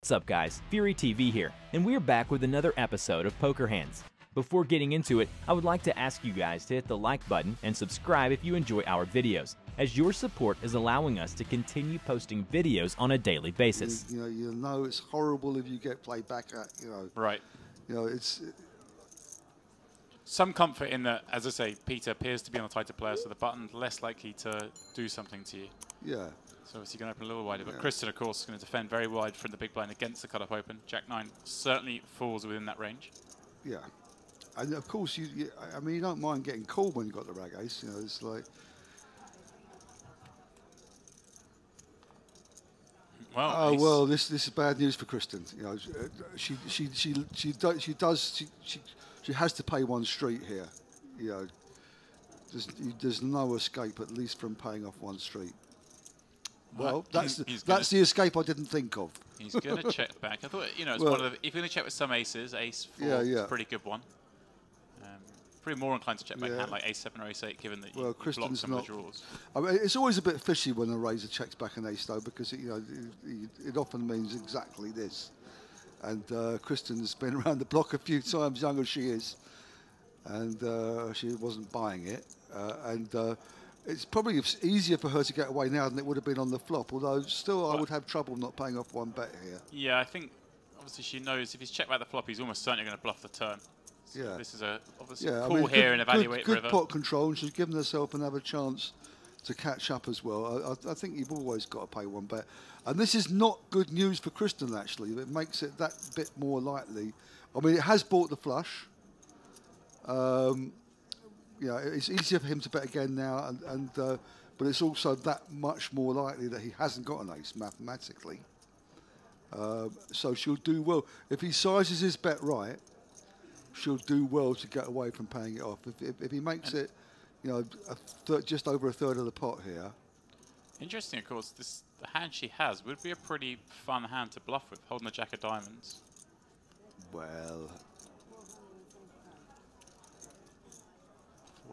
What's up guys, Fury TV here, and we're back with another episode of Poker Hands. Before getting into it, I would like to ask you guys to hit the like button and subscribe if you enjoy our videos, as your support is allowing us to continue posting videos on a daily basis. You know it's horrible if you get played back at, Right. It's... Some comfort in that, as I say, Peter appears to be on a tighter player, so the button's less likely to do something to you. Yeah. So obviously going to open a little wider, but Kristen, of course, is going to defend very wide from the big blind against the cut-off open. Jack-9 certainly falls within that range. Yeah. And of course, I mean, you don't mind getting called when you've got the rag ace. It's like... Well, oh well, this is bad news for Kristen. She has to pay one street here. There's no escape, at least from paying off one street. Well, that's the escape I didn't think of. He's going to check back. I thought, it's one of the, if you're going to check with some aces, ace 4 is a pretty good one. Probably more inclined to check back hand like ace 7 or ace 8, given that you block some of the draws. I mean, it's always a bit fishy when a raiser checks back an ace though, because it often means exactly this. And Kristen's been around the block a few times, young as she is, and she wasn't buying it. It's probably easier for her to get away now than it would have been on the flop, although still I would have trouble not paying off one bet here. Yeah, I think obviously she knows if he's checked back the flop, he's almost certainly going to bluff the turn. So this is obviously a call here and evaluate good river. Pot control, and she's given herself another chance to catch up as well. I think you've always got to pay one bet. And this is not good news for Kristen, actually. It makes it that bit more likely. I mean, it has bought the flush. It's easier for him to bet again now, but it's also that much more likely that he hasn't got an ace mathematically. So she'll do well. If he sizes his bet right, she'll do well to get away from paying it off. If he makes it, just over a third of the pot here. Interesting, of course, the hand she has would be a pretty fun hand to bluff with, holding the jack of diamonds. Well...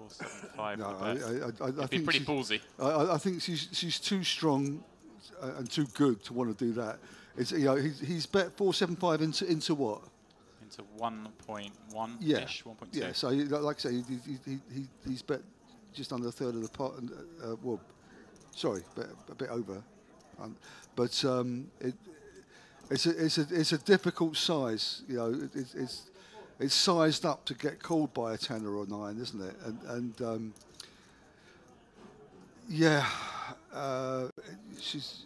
4-7-5. I It'd be pretty ballsy. I think she's too strong and too good to want to do that. It's, he's bet 4-7-5 into what? Into 1.1-ish, 1.2. Yeah, so like I say, he's bet just under a third of the pot, and well, sorry, a bit over, but it's a difficult size. It's sized up to get called by a 10 or a 9, isn't it? And she's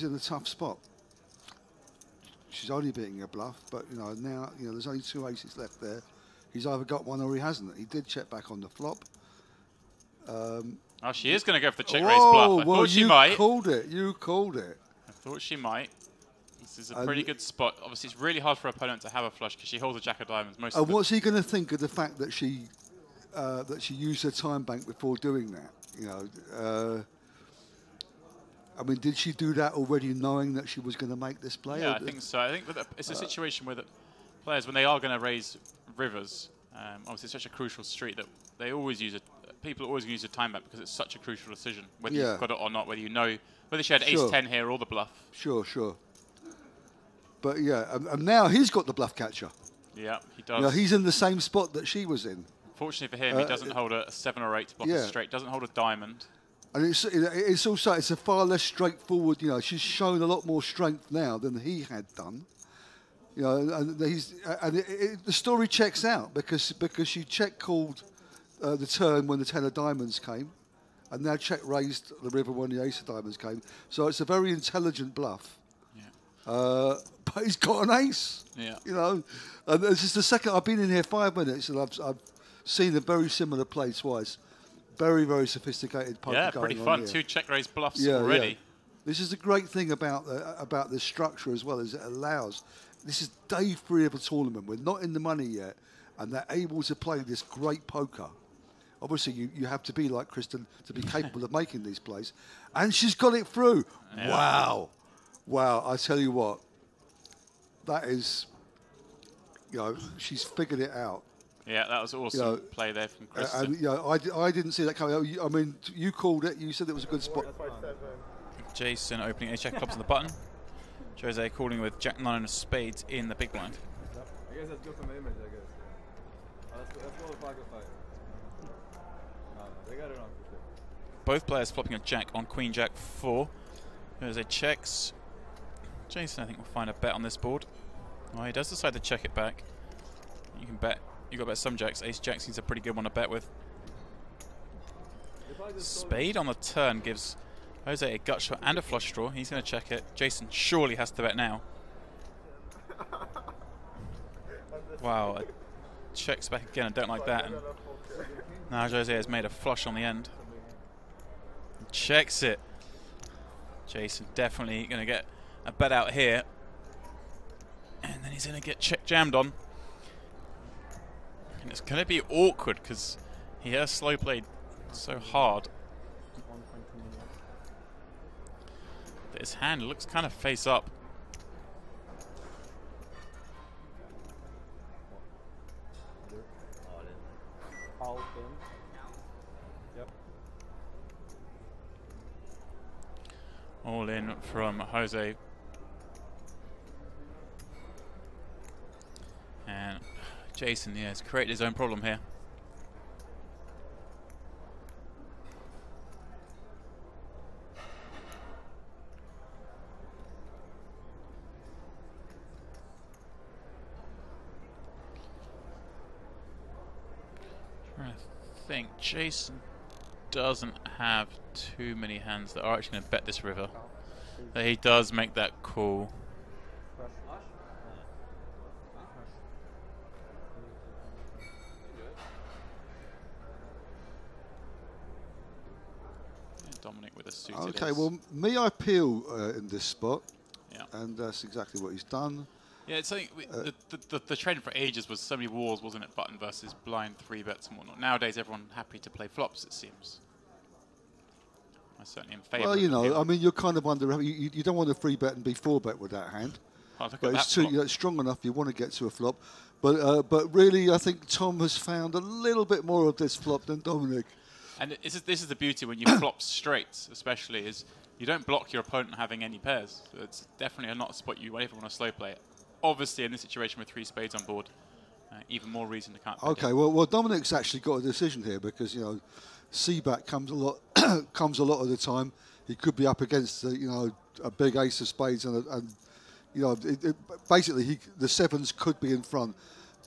in a tough spot. She's only beating a bluff, but now there's only 2 aces left there. He's either got one or he hasn't. He did check back on the flop. Oh, she is going to go for the check raise bluff. I thought she might. You called it. You called it. I thought she might. This is a pretty good spot. Obviously, it's really hard for her opponent to have a flush because she holds a jack of diamonds. And what's he going to think of the fact that she used her time bank before doing that? I mean, did she do that already knowing that she was going to make this play? Yeah, I think so. I think it's a situation where the players, when they are going to raise rivers, obviously it's such a crucial street that they always use it. People always use a time bank because it's such a crucial decision, whether you've got it or not, whether whether she had ace-10 here or the bluff. Sure. But yeah, and now he's got the bluff catcher. Yeah, he does. He's in the same spot that she was in. Fortunately for him, he doesn't hold a 7 or 8 to block a straight, doesn't hold a diamond. And it's also a far less straightforward. She's shown a lot more strength now than he had done. And the story checks out because she check called the turn when the 10 of diamonds came, and now check raised the river when the ace of diamonds came. So it's a very intelligent bluff. Yeah. But he's got an ace. Yeah. And this is the second. I've been in here 5 minutes, and I've seen a very similar play twice. Very, very sophisticated poker. Yeah, pretty fun. 2 check raise bluffs already. Yeah. This is the great thing about this structure as well, is it allows. This is day 3 of a tournament. We're not in the money yet, and they're able to play this great poker. Obviously, you have to be like Kristen to be capable of making these plays, and she's got it through. Yeah. Wow! I tell you what, that is, she's figured it out. Yeah, that was awesome play there from Kristen. And I didn't see that coming. I mean, you called it. You said it was a good spot. Jason opening ace-jack clubs on the button. Jose calling with Jack 9 of spades in the big blind. Yep. I guess that's good for my image, I guess. Let's go with pocket fight. No, they got it on for sure. Both players flopping a jack on Queen Jack 4. Jose checks. Jason, I think, will find a bet on this board. Well, he does decide to check it back. You can bet. You got to bet some jacks. Ace Jack seems a pretty good one to bet with. Spade on the turn gives Jose a gut shot and a flush draw. He's going to check it. Jason surely has to bet now. Wow, checks back again. I don't like that. And now Jose has made a flush on the end. Checks it. Jason definitely going to get a bet out here. And then he's going to get jammed on. And it's going to be awkward because he has slow played so hard. But his hand looks kind of face up. All in from Jose. And Jason, yeah, has created his own problem here. I think Jason doesn't have too many hands that are actually going to bet this river. But he does make that call. Dominic with a suited. Okay, well, I peel in this spot, yeah, and that's exactly what he's done. Yeah, it's something. The trend for ages was so many wars, wasn't it? Button versus blind 3-bets and whatnot. Nowadays, everyone's happy to play flops. It seems. I'm certainly in favour. Well, you know, I mean, you're kind of under. You don't want to 3-bet and be 4-bet with that hand. Oh, but it's too it's strong enough. You want to get to a flop, but really, I think Tom has found a little bit more of this flop than Dominic. And this is the beauty when you flop straights, especially, is you don't block your opponent having any pairs. It's definitely not a spot you ever want to slow play it. Obviously, in this situation with 3 spades on board, even more reason to can't. Okay, well, Dominic's actually got a decision here because C-back comes a lot of the time. He could be up against a big ace of spades and basically the sevens could be in front.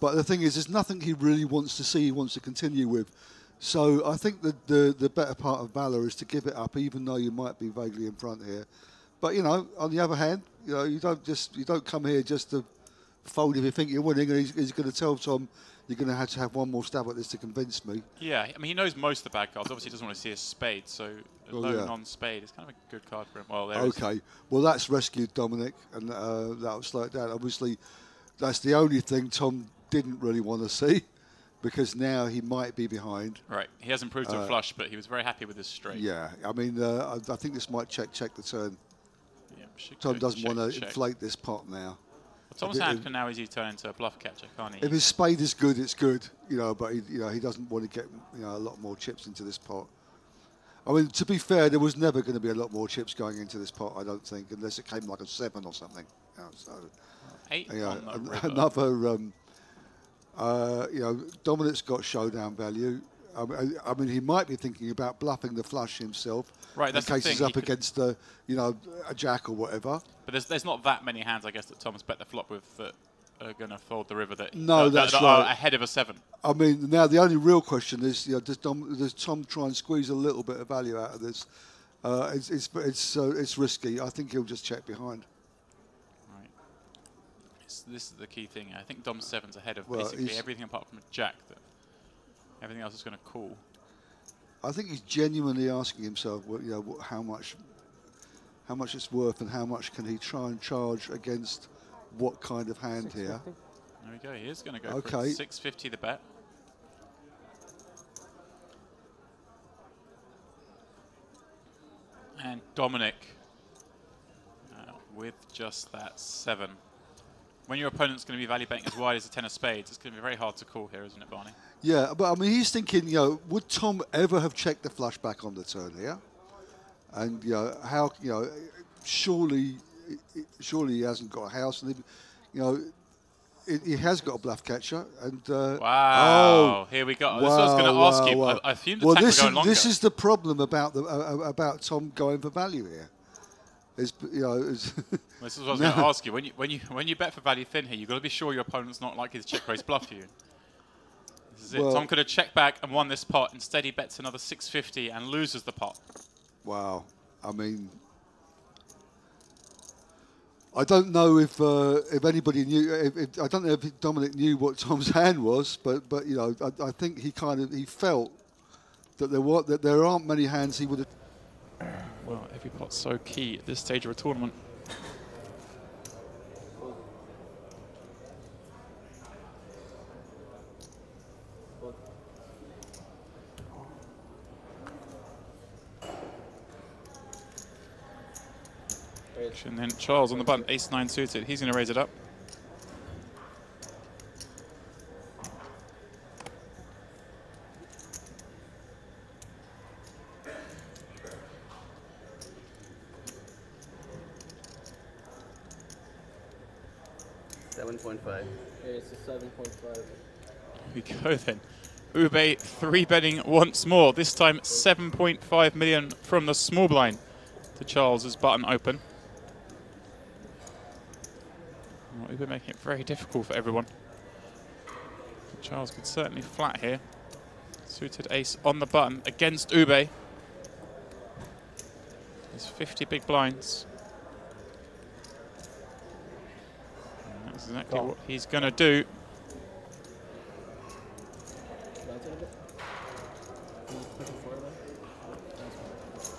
But the thing is, there's nothing he really wants to see. He wants to continue with. So I think that the better part of valor is to give it up, even though you might be vaguely in front here. But on the other hand, you don't come here just to fold if you think you're winning. And he's going to tell Tom, you're going to have one more stab at this to convince me. Yeah, I mean he knows most of the bad cards. Obviously, he doesn't want to see a spade, so a low non-spade is kind of a good card for him. Well, there well that's rescued Dominic, and that'll slow it down. Obviously, that's the only thing Tom didn't really want to see. Because now he might be behind. Right, he has improved to a flush, but he was very happy with his straight. Yeah, I mean, I think this might check the turn. Yeah, Tom doesn't want to inflate this pot now. Well, Tom's hand can now easily turn into a bluff catcher, can't he? If his spade is good, it's good, but he doesn't want to get a lot more chips into this pot. I mean, to be fair, there was never going to be a lot more chips going into this pot, I don't think, unless it came like a 7 or something. So, 8 on the river. Another. Dominic's got showdown value. I mean, he might be thinking about bluffing the flush himself, right? That's in case he's up against a jack or whatever. But there's not that many hands, I guess, that Tom's bet the flop with that are going to fold the river. That that's right. Are ahead of a 7. I mean, now the only real question is, does Tom try and squeeze a little bit of value out of this? It's risky. I think he'll just check behind. This is the key thing. I think Dom 7's ahead of basically everything apart from a jack. That everything else is going to call. I think he's genuinely asking himself, how much it's worth and how much can he try and charge against what kind of hand here. There we go. He is going to go for 650 the bet. And Dominic with just that 7. When your opponent's going to be value betting as wide as a 10 of spades, it's going to be very hard to call here, isn't it, Barney? Yeah, but I mean, he's thinking, would Tom ever have checked the flush back on the turn here? And how, surely surely he hasn't got a house, and you know, he has got a bluff catcher. And wow, here we go. Wow, this was I was going to ask you. wow. I assumed the attack would go longer. This is the problem about Tom going for value here. Is this is what I was going to ask you. When you bet for value thin here, you've got to be sure your opponent's not likely to check raise bluff you. This is it. Tom could have checked back and won this pot. Instead, he bets another 650 and loses the pot. Wow. I mean, I don't know if anybody knew. I don't know if Dominic knew what Tom's hand was, but you know, I think he felt that there aren't many hands he would have. Well, every pot's so key at this stage of a tournament. And then Charles on the button, ace-9 suited. He's going to raise it up. It's a 7.5. Here we go then. Ube 3-betting once more. This time 7.5 million from the small blind to Charles's button open. Well, Ube making it very difficult for everyone. Charles could certainly flat here. Suited ace on the button against Ube. There's 50 big blinds. And that's exactly what he's going to do.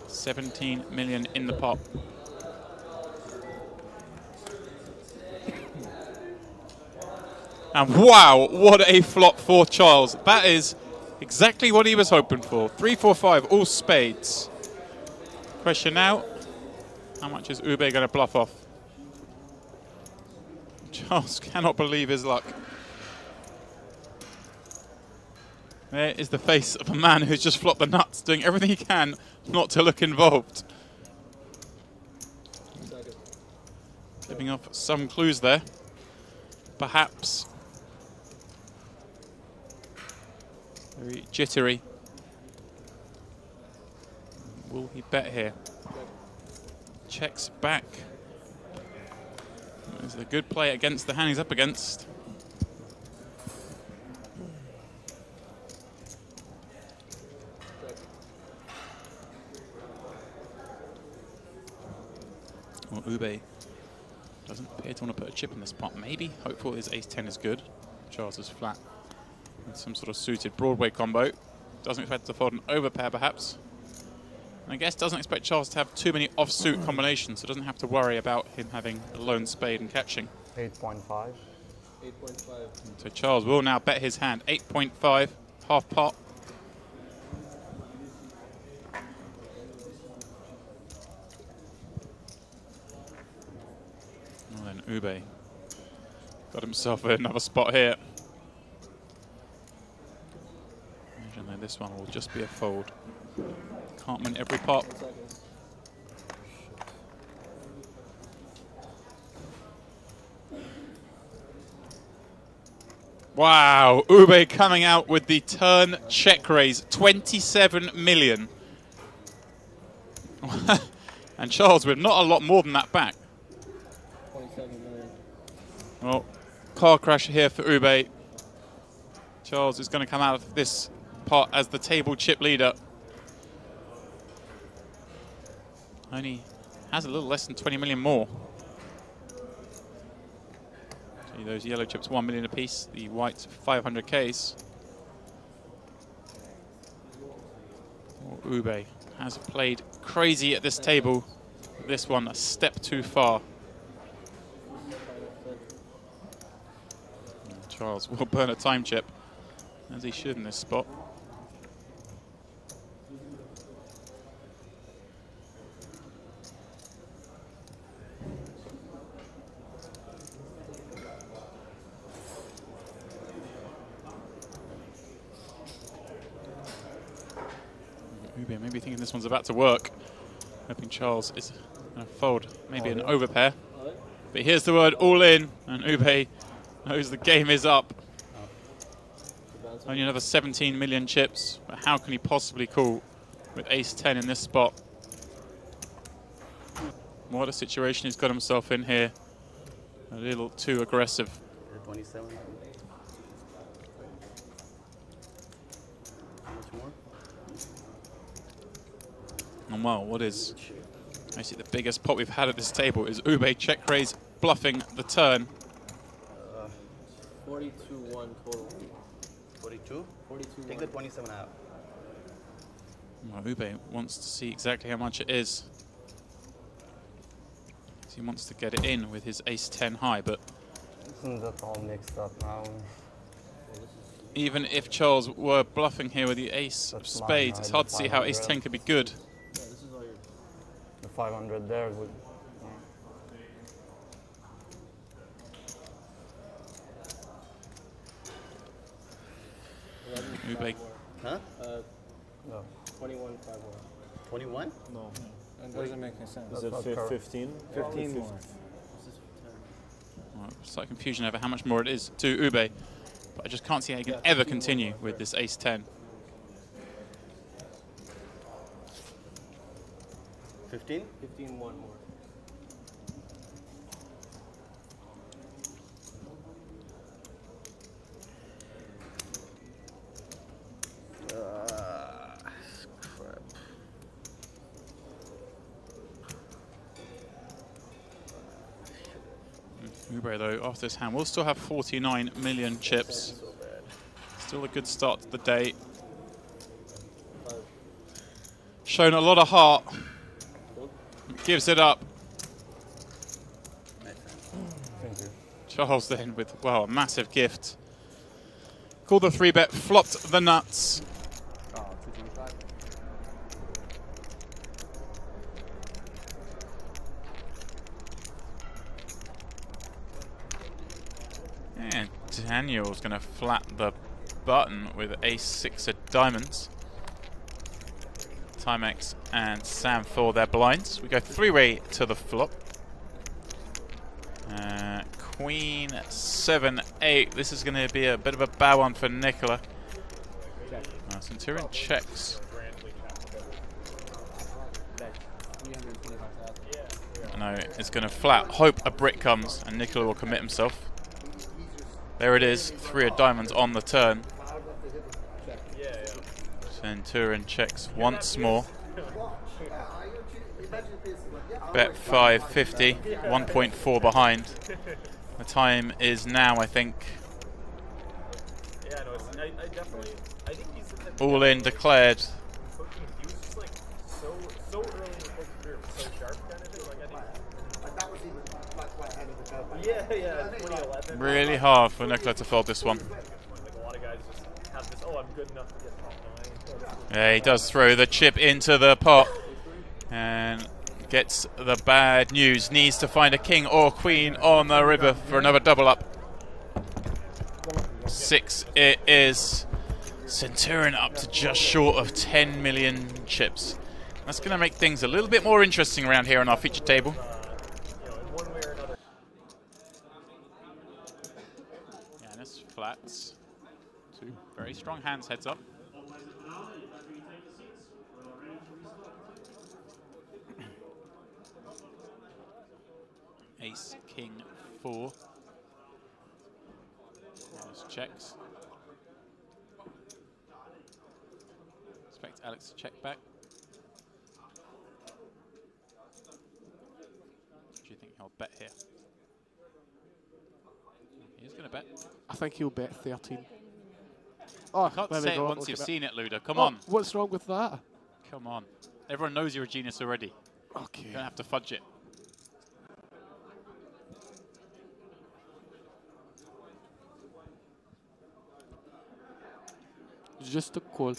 $17 million in the pot. And wow, what a flop for Charles. That is exactly what he was hoping for. 3, 4, 5, all spades. Question now, how much is Ube going to bluff off? Charles cannot believe his luck. There is the face of a man who's just flopped the nuts, doing everything he can not to look involved. Giving off some clues there. Perhaps. Very jittery. Will he bet here? Checks back. There's a good play against the hand he's up against. Well, Ube doesn't appear to want to put a chip in this pot. Maybe hopeful his ace-10 is good. Charles is flat with some sort of suited Broadway combo. Doesn't expect to fold an overpair, perhaps. And I guess doesn't expect Charles to have too many offsuit combinations, so doesn't have to worry about him having a lone spade and catching. 8.5. 8.5. So Charles will now bet his hand. 8.5, half pot. Well then, Ube got himself another spot here. Imagine that this one will just be a fold. Can't win every pot. Wow, Ube coming out with the turn check raise, 27 million. And Charles with not a lot more than that back. 27 million. Well, car crash here for Ube. Charles is going to come out of this pot as the table chip leader. Only has a little less than 20 million more. See those yellow chips, 1 million apiece. The white 500Ks. Ube has played crazy at this table. This one a step too far. Charles will burn a time chip, as he should in this spot. Ube maybe thinking this one's about to work. Hoping Charles is going to fold, maybe an overpair. But here's the word all in, and Ube knows the game is up. Only another 17 million chips, but how can he possibly call with ace-10 in this spot? What a situation he's got himself in here. A little too aggressive. 27. How much more? And well, what is basically the biggest pot we've had at this table is Ube check raise bluffing the turn. 42-1 total. 42? 42. Take the 27 out. Well, Ube wants to see exactly how much it is. He wants to get it in with his ace-10 high, but Isn't that all mixed up now? even if Charles were bluffing here with the ace of spades, it's hard to see how ace-10 could be good. The 500 there would. Ube. Huh? No. 21, 21? No. It doesn't make any sense. Is Is it it 15? 15 more. Well, slight confusion over how much more it is to Ube, but I just can't see how he can ever continue with this ace-10. 15? 15, one more. Crap. Ube, though, after this hand, will still have 49 million chips. Still a good start to the day. Shown a lot of heart. Gives it up. Thank you. Charles then with, well, a massive gift. Called the 3-bet, flopped the nuts. Oh, 225. And Daniel's going to flat the button with ace-6 of diamonds. Timex and Sam for their blinds. We go 3-way to the flop. Queen 7-8. This is going to be a bit of a bad one for Nicola. Centurion checks. No, it's going to flat. Hope a brick comes and Nicola will commit himself. There it is. 3 of diamonds on the turn. Centurion checks once more. Bet 550, 1.4 behind. The time is now, I think. Yeah, no, I definitely, I think he's All in declared. he was just like so early in his poker career, so sharp kind of thing. Like that was even like quite ahead of the curve. Yeah, 2011. Really hard for Nicola to fold this one. Like a lot of guys just have this. Oh, I'm good enough to get top 9. Yeah, he does throw the chip into the pot and gets the bad news. Needs to find a king or queen on the river for another double up. 6 it is. Centurion up to just short of 10 million chips. That's going to make things a little bit more interesting around here on our feature table. You know, in one way or another. Yanis flats. 2 very strong hands heads up. Ace, king, 4. Yanis checks. Expect Alex to check back. Do you think he'll bet here? He's going to bet. I think he'll bet 13. Oh, Can't there we say it go. once Look you've at seen it, Luda. Come that. on. Oh, what's wrong with that? Come on. Everyone knows you're a genius already. Okay. You don't have to fudge it. Just a call.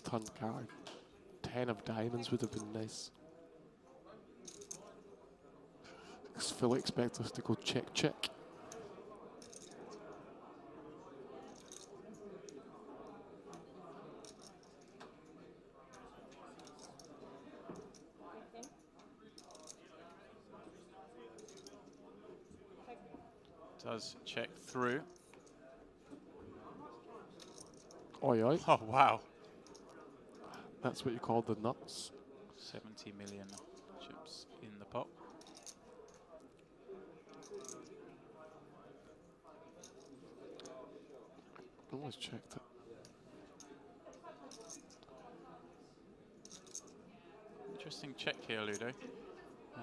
Turn card. 10 of diamonds would have been nice. I fully expect us to go check, check. Does check through. Oi, oi. Oh, wow. That's what you call the nuts. 70 million chips in the pot. Almost checked it. Interesting check here, Ludo. I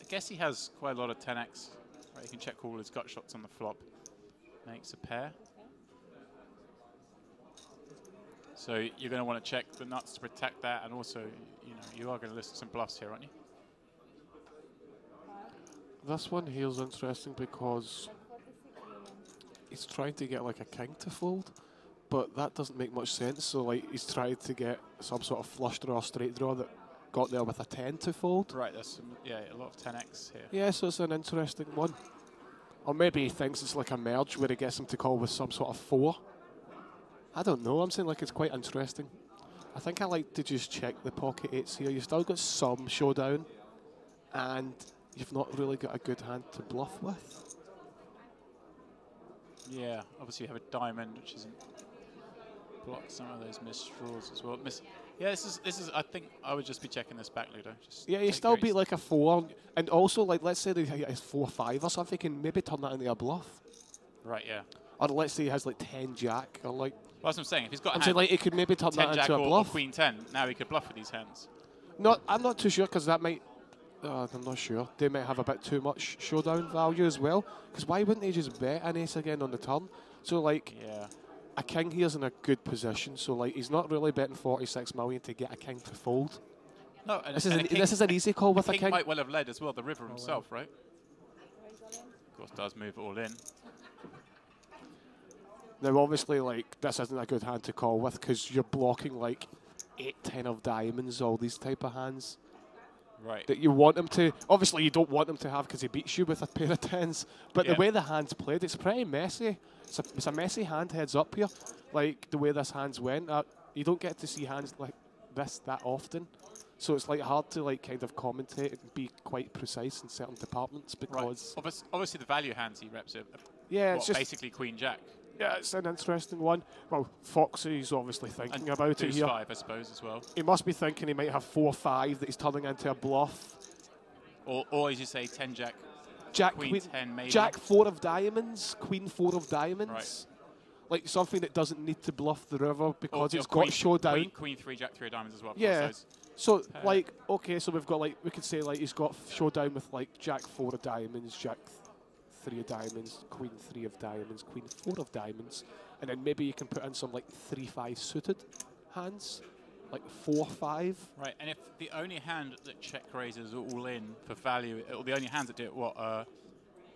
guess he has quite a lot of 10x. Right, he can check all his gut shots on the flop. Makes a pair. So you're going to want to check the nuts to protect that, and also, you are going to list some bluffs here, aren't you? This one here is interesting because he's trying to get like a king to fold, but that doesn't make much sense. So like he's trying to get some sort of flush draw or straight draw that got there with a 10 to fold. Right, there's some, a lot of 10x here. Yeah, so it's an interesting one. Or maybe he thinks it's like a merge where he gets him to call with some sort of 4. I don't know, I'm saying like it's quite interesting. I think I like to just check the pocket 8s here. You've still got some showdown, and you've not really got a good hand to bluff with. Yeah, obviously you have a diamond, which isn't blocked some of those missed draws as well. Yeah, this is. I think I would just be checking this back, Ludo. Just yeah, you still beat like a 4, and also like let's say that he has 4-5 or something, he can maybe turn that into a bluff. Right, yeah. Or let's say he has like 10 jack or like. Well, that's what I'm saying. If he's got I'm saying like he could maybe turn 10 that jack into a bluff. Or queen 10, now he could bluff with these hands. No, I'm not too sure because that might. I'm not sure. They might have a bit too much showdown value as well. Because why wouldn't they just bet an ace again on the turn? So like, a king here's in a good position. So like, he's not really betting 46 million to get a king to fold. No, and this is an easy call with a king. Might well have led as well. The river himself, right? Of course, does move all in. Now, obviously, like this isn't a good hand to call with because you're blocking like 8-10 of diamonds, all these type of hands. Right. That you want him to. Obviously, you don't want him to have because he beats you with a pair of 10s. But the way the hand's played, it's pretty messy. It's a messy hand heads up here. Like the way this hand's went, you don't get to see hands like this that often. So it's like hard to like kind of commentate and be quite precise in certain departments because. Right. Obviously, the value hands he reps are it's just basically Queen Jack. Yeah, it's an interesting one. Well, Foxy's obviously thinking about it here. 5, I suppose, as well. He must be thinking he might have 4-5 that he's turning into a bluff. Or as you say, 10 Jack. Queen 10 maybe. Jack 4 of diamonds, Queen 4 of diamonds. Right. Like something that doesn't need to bluff the river because it's got Queen, showdown. Queen 3 Jack 3 of diamonds as well. Yeah. So like, okay, so we've got like, we could say like he's got showdown with like Jack 4 of diamonds, Jack 3 of diamonds, Queen 3 of diamonds, Queen 4 of diamonds. And then maybe you can put in some like 3-5 suited hands, like 4-5. Right, and if the only hand that check raises all in for value, or the only hands that do it, what,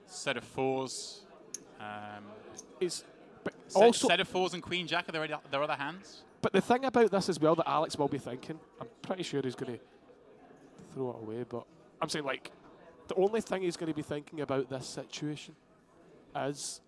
set of 4s? Set of 4s and Queen Jack, are there other hands? But the thing about this as well that Alex will be thinking, I'm pretty sure he's going to throw it away, but I'm saying like, the only thing he's going to be thinking about this situation is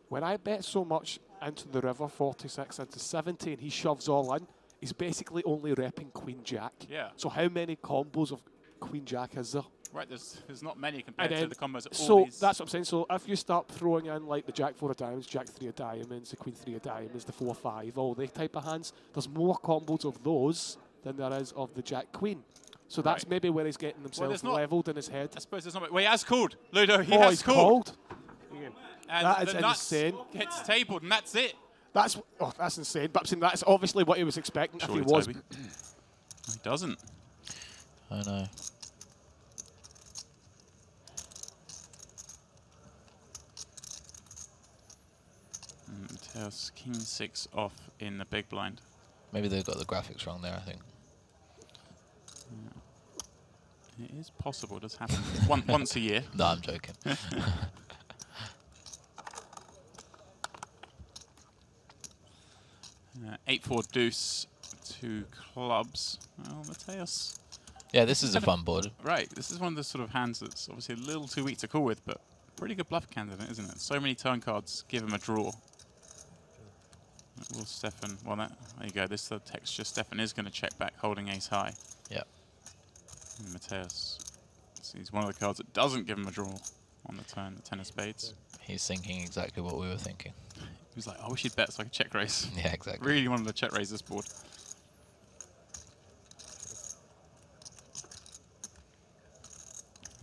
when I bet so much into the river, 46 into 70, and he shoves all in, he's basically only repping Queen Jack. Yeah. So how many combos of Queen Jack is there? Right, there's not many compared to the combos of all so these. that's what I'm saying. So if you start throwing in like the Jack 4 of diamonds, Jack 3 of diamonds, the Queen 3 of diamonds, the 4-5, all the type of hands, there's more combos of those than there is of the Jack Queen. So that's maybe where he's getting himself leveled in his head. I suppose there's not. Well, he has called. Ludo, he has called. And that is insane. Gets tabled, and that's it. That's insane. But I'm saying that's obviously what he was expecting if he was. He doesn't. I know. Mateus, King 6 off in the big blind. Maybe they've got the graphics wrong there, I think. It is possible. It does happen once a year. No, I'm joking. 8-4 deuce, 2 clubs. Well, Mateus. Yeah, this is a fun board. Right, this is one of the sort of hands that's obviously a little too weak to call with, but pretty good bluff candidate, isn't it? So many turn cards give him a draw. Will Stefan, well, there you go. This is the texture. Stefan is going to check back, holding ace high. Yeah. And Mateus He's one of the cards that doesn't give him a draw on the turn, the 10 of spades. He's thinking exactly what we were thinking. He was like, I wish he'd bet so I could check raise. Yeah, exactly. Really wanted to check raise this board.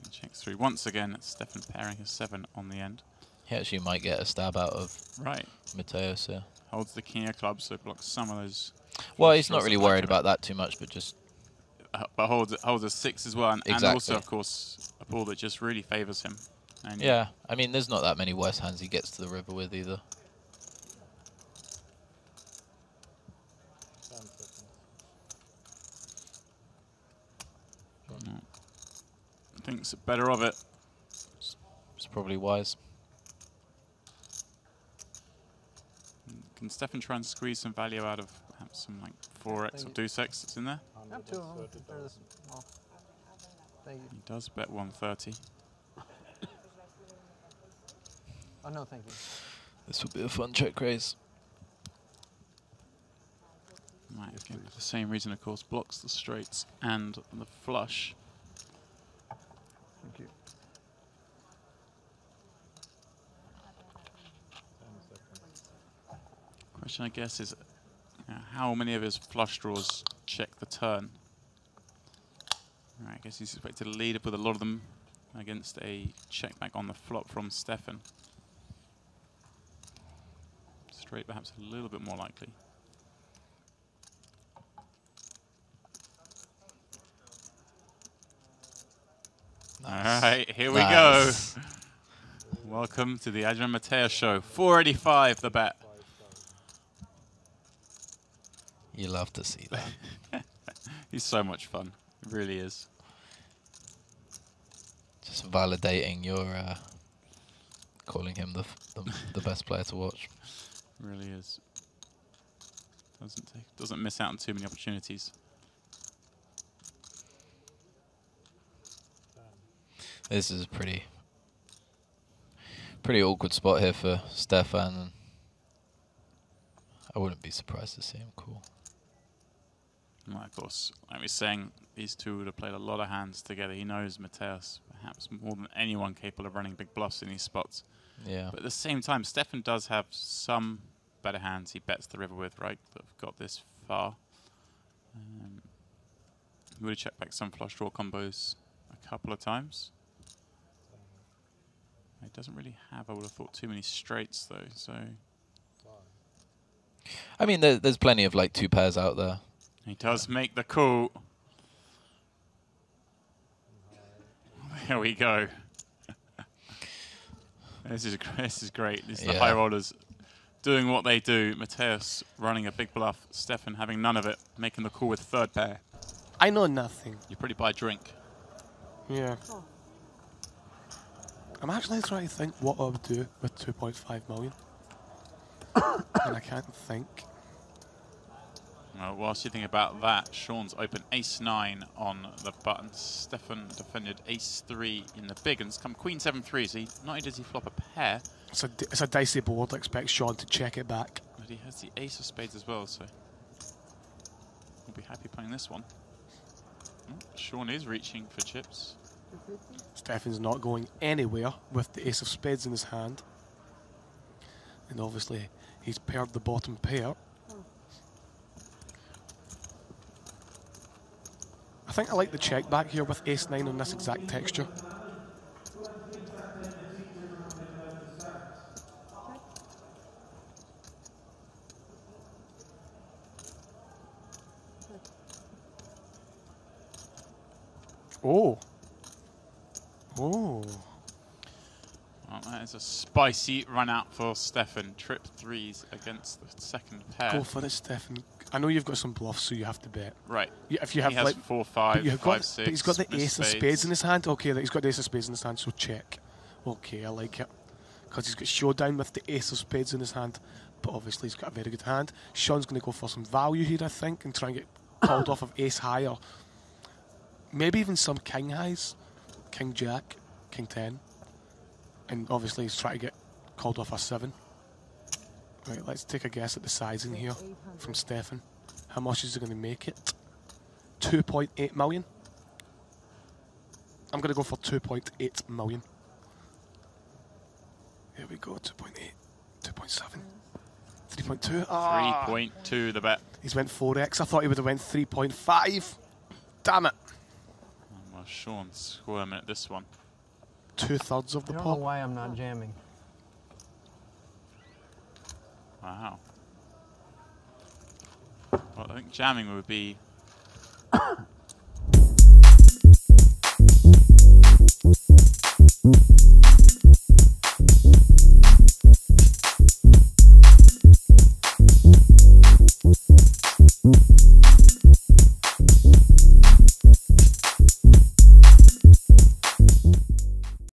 He checks through once again. Stefan pairing his 7 on the end. He actually might get a stab out of Mateos, yeah. Holds the king of clubs, so blocks some of those. Well, he's not really worried about that too much, but just... But holds a 6 as well, and also, of course, a ball that just really favours him. And yeah, I mean, there's not that many worse hands he gets to the river with either. No. Thinks better of it. It's probably wise. Can Stefan try and squeeze some value out of perhaps some like 4x or deuce x that's in there? Thank you. He does bet 130. Oh, no, thank you. This would be a fun check raise. Right, again, for the same reason, of course, blocks the straights and the flush. Thank you. Question, I guess, is how many of his flush draws check the turn? Right, I guess he's expected to lead up with a lot of them against a check back on the flop from Stefan. Straight perhaps a little bit more likely. Nice. All right, here we go. Welcome to the Adrian Mateos show. 485 the bet. You love to see that. He's so much fun. It really is. Just validating your calling him the best player to watch. Really is. Doesn't miss out on too many opportunities. This is a pretty awkward spot here for Stefan, and I wouldn't be surprised to see him call. Well, of course, like we were saying, these two would have played a lot of hands together. He knows Mateos perhaps more than anyone capable of running big bluffs in these spots. Yeah. But at the same time, Stefan does have some better hands he bets the river with, right, that have got this far. He would have checked back some flush draw combos a couple of times. He doesn't really have, I would have thought, too many straights, though, so... I mean, there's plenty of, like, 2 pairs out there. He does make the call. There we go. This is great. This is the high rollers doing what they do. Mateos running a big bluff. Stefan having none of it, making the call with 3rd pair. I know nothing. You pretty buy a drink. Yeah. I'm actually trying to think what I would do with 2.5 million. And I can't think. Well, whilst you think about that, Sean's open ace-9 on the button. Stefan defended ace-3 in the big, and it's come queen 7-3, so not only does he flop a pair... It's a dicey board. I expect Sean to check it back. But he has the ace of spades as well, so... we'll be happy playing this one. Sean is reaching for chips. Stefan's not going anywhere with the ace of spades in his hand. And obviously, he's paired the bottom pair. I think I like the check back here with ace-9 on this exact texture. Oh. Oh. Well, that is a spicy run out for Stefan. Trip 3s against the 2nd pair. Go for it, Stefan. I know you've got some bluffs, so you have to bet. Right. Yeah, if you have he has like 4, 5, 5, 6. But he's got the ace of spades in his hand. Okay, he's got the ace of spades in his hand, so check. Okay, I like it. Because he's got showdown with the ace of spades in his hand. But obviously he's got a very good hand. Sean's going to go for some value here, I think, and try and get called off of ace high, or maybe even some king highs. King jack, king 10. And obviously he's trying to get called off a 7. Right, let's take a guess at the sizing here from Stefan. How much is he going to make it? 2.8 million. I'm going to go for 2.8 million. Here we go, 2.8, 2.7, 3.2. 3.2 the bet. He's went 4x. I thought he would have went 3.5. Damn it. Well, Sean's squirming at this one. 2/3 of the I don't pot. know why I'm not jamming. Wow. Well, I think jamming would be...